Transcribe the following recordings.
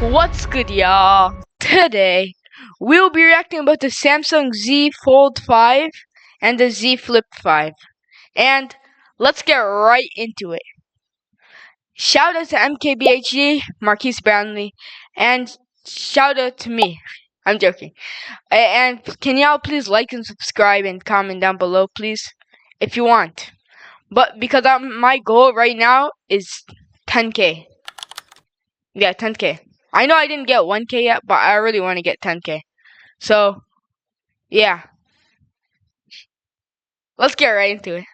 What's good, y'all? Today, we'll be reacting about the Samsung Z Fold 5 and the Z Flip 5. And let's get right into it. Shout out to MKBHD, Marquise Brownlee, and shout out to me. I'm joking. And can y'all please like and subscribe and comment down below, please, if you want. But because my goal right now is 10K. Yeah, 10K. I know I didn't get 1K yet, but I really want to get 10K. So, yeah. Let's get right into it.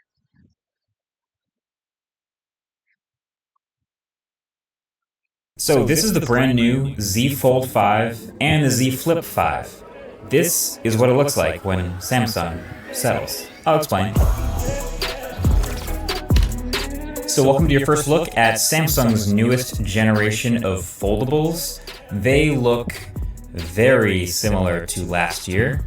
So this is the brand new Z Fold 5 and the Z Flip 5. This is what it looks like when Samsung settles. I'll explain. So welcome to your first look at Samsung's newest generation of foldables. They look very similar to last year.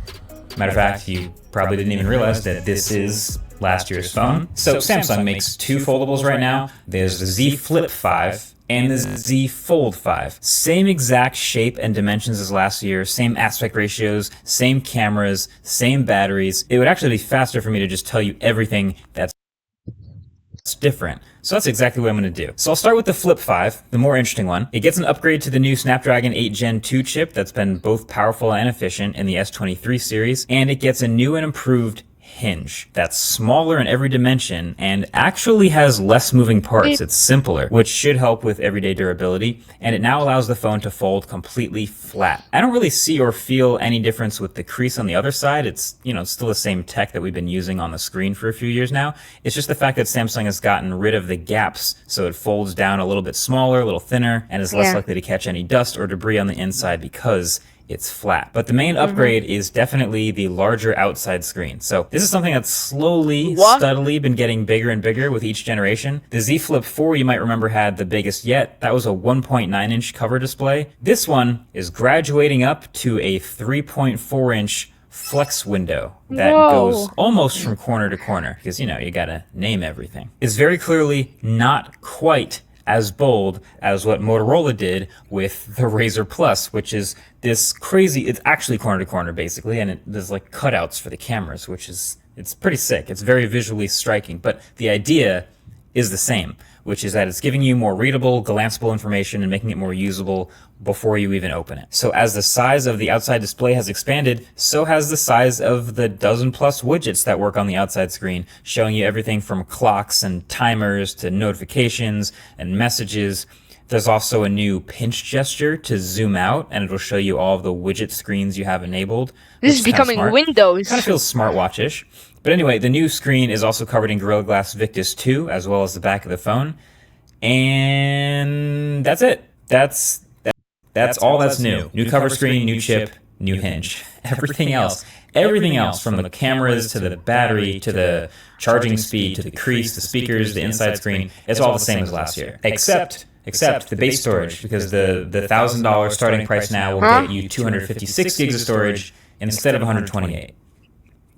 Matter of fact, you probably didn't even realize that this is last year's phone. So Samsung makes two foldables right now. There's the Z Flip 5 and the Z Fold 5. Same exact shape and dimensions as last year, same aspect ratios, same cameras, same batteries. It would actually be faster for me to just tell you everything that's different. So that's exactly what I'm going to do. So I'll start with the Flip 5, the more interesting one. It gets an upgrade to the new Snapdragon 8 Gen 2 chip that's been both powerful and efficient in the S23 series, and it gets a new and improved hinge that's smaller in every dimension and actually has less moving parts. It's simpler, which should help with everyday durability, and it now allows the phone to fold completely flat. I don't really see or feel any difference with the crease on the other side. It's, still the same tech that we've been using on the screen for a few years now. It's just the fact that Samsung has gotten rid of the gaps, so it folds down a little bit smaller, a little thinner, and is less likely to catch any dust or debris on the inside because it's flat. But the main upgrade is definitely the larger outside screen. So this is something that's steadily been getting bigger and bigger with each generation. The Z Flip 4, you might remember, had the biggest yet. That was a 1.9-inch cover display. This one is graduating up to a 3.4-inch flex window that goes almost from corner to corner because, you gotta name everything. It's very clearly not quite as bold as what Motorola did with the Razr Plus, which is this crazy, it's actually corner to corner basically, and there's like cutouts for the cameras, it's pretty sick. It's very visually striking, but the idea is the same, which is that it's giving you more readable, glanceable information and making it more usable before you even open it. So as the size of the outside display has expanded, so has the size of the dozen plus widgets that work on the outside screen, showing you everything from clocks and timers to notifications and messages. There's also a new pinch gesture to zoom out, and it'll show you all of the widget screens you have enabled. This is becoming Windows. Kind of feels smartwatch-ish. But anyway, the new screen is also covered in Gorilla Glass Victus 2, as well as the back of the phone. And that's it. That's all that's new. New cover screen, new chip, new hinge. Everything else from the cameras to the battery to the charging speed to the crease, the speakers, the inside screen, it's all the same as last year. Except the base storage, because the $1,000 starting price now will get you 256 gigs of storage instead of 128.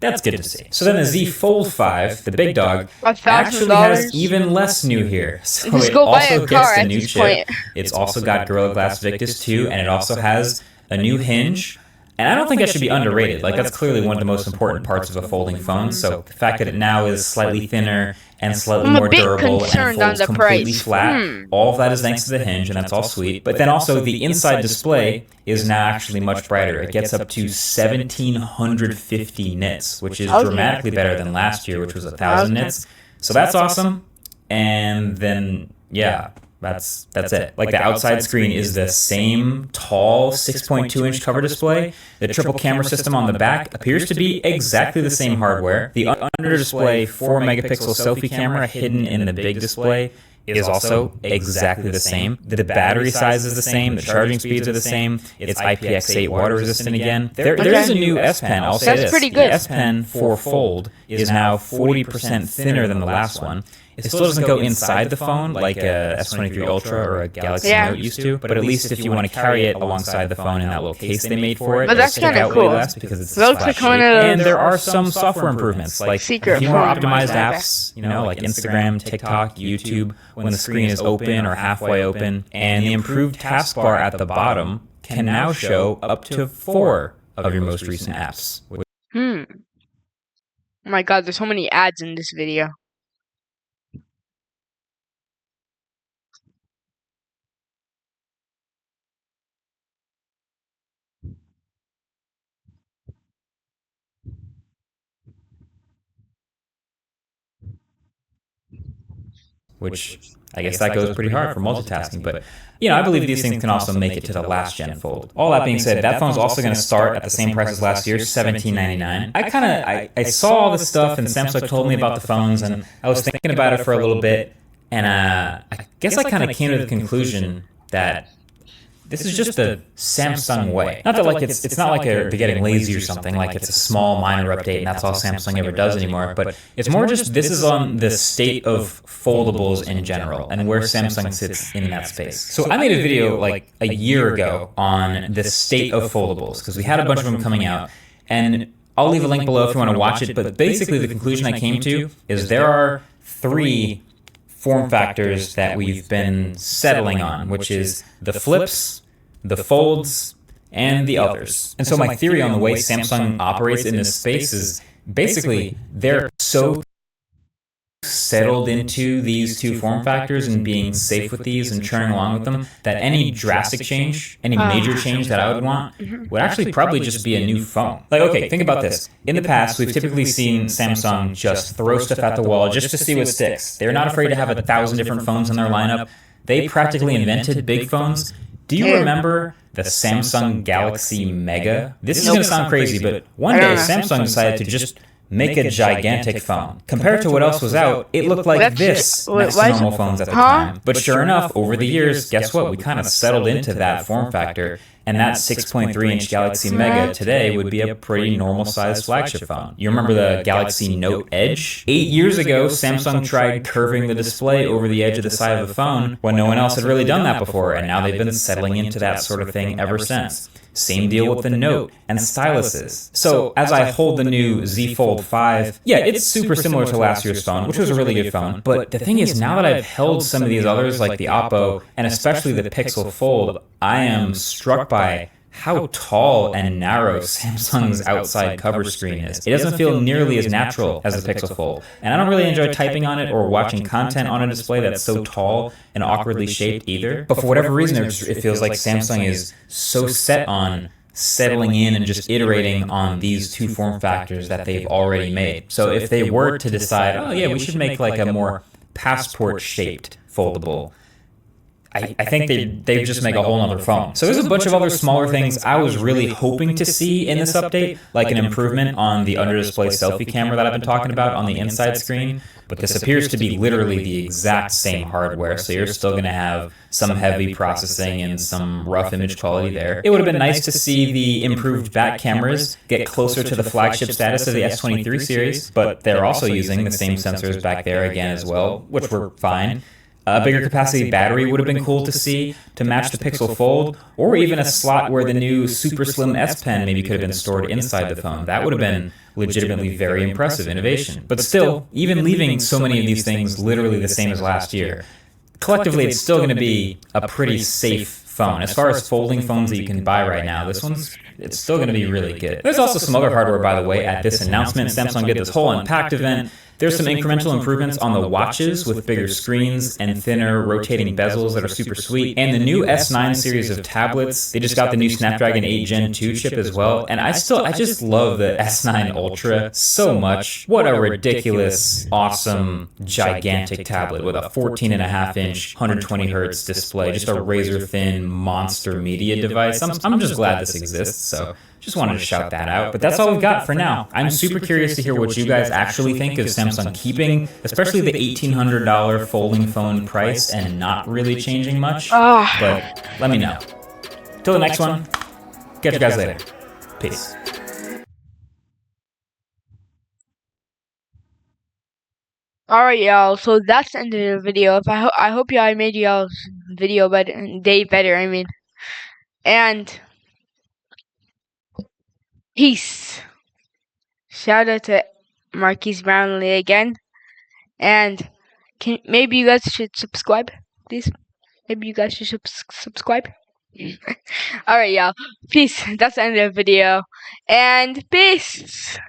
That's good to see. So then the Z Fold 5, the big dog, actually has even less new here. So it also gets the new chip. It's also got Gorilla Glass Victus 2, and it also has a new hinge. And I don't think that should be underrated. Like, that's clearly one of the most important parts of a folding phone. So the fact that it now is slightly thinner and slightly more durable and folds completely flat, all of that is thanks to the hinge, and that's all sweet. But then also the inside display is now actually much brighter. It gets up to 1,750 nits, which is dramatically better than last year, which was 1,000 nits. So that's awesome. And then, yeah, that's it. Like, the outside screen is the same tall 6.2-inch cover display. The triple camera system on the back appears to be exactly the same hardware. The under display 4-megapixel selfie camera hidden in the big display is also exactly the same. The battery size is the same. The charging speeds are the same. It's IPX8 water resistant again. There is a new S Pen. I'll say this. That's pretty good. The S Pen for Fold is now 40% thinner than the last one. it still doesn't go inside the phone like a S23 Ultra or a Galaxy Note used to, but at least if you want to carry it alongside the phone in that little case they made for it, but that's kind of cool. Because it's Looks like kind of. And there are some software improvements, like Secret a few more phone. optimized apps, like Instagram, TikTok, YouTube, when the screen is open or halfway open, and the improved taskbar at the bottom can now show up to 4 of your most recent apps. Oh my god, there's so many ads in this video. Which I guess that goes pretty hard for multitasking, but I believe these things can also make it to the last gen Fold. All that being said, that phone's also going to start at the same price as last year, $1799. I saw all this stuff, and Samsung told me about the phones, and I was thinking about it for a little bit, and I guess I kind of came to the conclusion that this is just the Samsung way. Not that it's not like they're getting lazy or something, like it's a small minor update and that's all Samsung ever does anymore, but it's more just this is on the state of foldables in general and where Samsung sits in that space. So I made a video like a year ago on the state of foldables because we had a bunch of them coming out, and I'll leave a link below if you want to watch it, but basically the conclusion I came to is there are 3 form factors that we've been settling on, which is the flips, the folds, and the others. And so my theory on the way Samsung operates in this space is basically they're so settled into these 2 form factors and being safe with these and churning along with them that any drastic change, any major change that I would want would actually probably just be a new phone. Like, okay, think about this. In the past, we've typically seen Samsung just throw stuff at the wall just to see what sticks. They're not afraid to have 1,000 different phones in their lineup. They practically invented big phones. Do you remember the Samsung Galaxy Mega? This is going to sound crazy, but one day Samsung decided to just make a gigantic phone. Compared to what else was out, it looked like this next to normal phones at the time. But sure enough, over the years, guess what? We kind of settled into that form factor, and that 6.3-inch Galaxy Mega today would be a pretty normal-sized flagship phone. You remember the Galaxy Note Edge? 8 years ago, Samsung tried curving the display over the edge of the side of the phone when no one else had really done that before, and now they've been settling into that sort of thing ever since. Same deal with the Note and styluses. So as I hold the new Z Fold 5, yeah, it's super similar to last year's phone, which was a really good phone. But the thing is, now that I've held some of these others like the Oppo and especially the Pixel Fold, I am struck by how tall and narrow Samsung's outside cover screen is. It doesn't feel nearly as natural as the Pixel Fold. And I don't really enjoy typing on it or watching content on a display that's so tall and awkwardly shaped either. But for whatever reason, it feels like Samsung is so set on settling in and just iterating on these 2 form factors that they've already made. So if they were to decide, oh yeah, we should make like a more passport-shaped foldable, I think they just make a whole other phone. So there's a bunch of other smaller things I was really hoping to see in this update, like an improvement on the under-display selfie camera that I've been talking about on the inside screen, but this appears to be literally the exact same hardware, so you're still going to have some heavy processing and some rough image quality there. It would have been nice to see the improved back cameras get closer to the flagship status of the S23 series, but they're also using the same sensors back there again as well, which were fine. A bigger capacity battery would have been cool to see to match the Pixel Fold, or even a slot where the new super slim S Pen maybe could have been stored inside the phone. That would have been legitimately very impressive innovation. But still, even leaving so many of these things literally the same as last year, collectively it's still going to be a pretty safe phone. As far as folding phones that you can buy right now, it's still going to be really good. There's also some other hardware, by the way, at this announcement. Samsung did this whole Unpacked event. There's some incremental improvements on the watches with bigger screens and thinner rotating bezels that are super sweet. And the new S9 series of tablets, they just got the new Snapdragon 8 Gen 2 chip as well. And I just love the S9 Ultra so much. What a ridiculous, awesome, gigantic tablet with a 14.5-inch, 120 hertz display. Just a razor-thin monster media device. I'm just glad this exists, so just wanted to shout that out. But that's all we've got for now. I'm super curious to hear what you guys actually think of Samsung keeping, especially the $1,800 folding phone price and not really changing much. But let me know. Till the next one, catch you guys later. Peace. Alright, y'all. So that's the end of the video. I hope y'all made y'all's video day better. I mean, and peace. Shout out to Marquise Brownlee again, and maybe you guys should subscribe, please. Maybe you guys should subscribe. Alright, y'all. Peace. That's the end of the video, and peace.